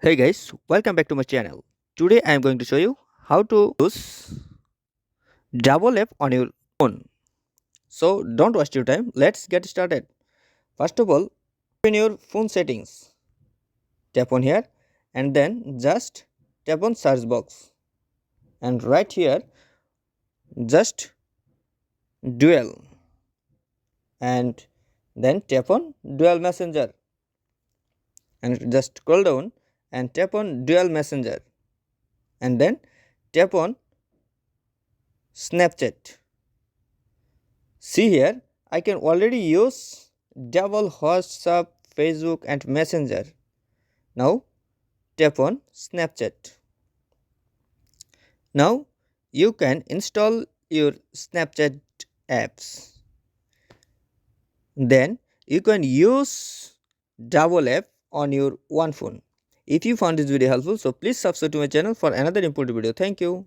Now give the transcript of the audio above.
Hey guys, welcome back to my channel. Today I am going to show you how to use double app on your phone. So don't waste your time. Let's get started. First of all, open your phone settings. Tap on here and then just tap on search box. And right here just dual and then tap on dual messenger and just scroll down and tap on dual messenger and then tap on Snapchat. See here, I can already use double WhatsApp, Facebook and Messenger. Now tap on Snapchat. Now you can install your Snapchat apps. Then you can use double app on your one phone. If you found this video helpful, so please subscribe to my channel for another important video. Thank you.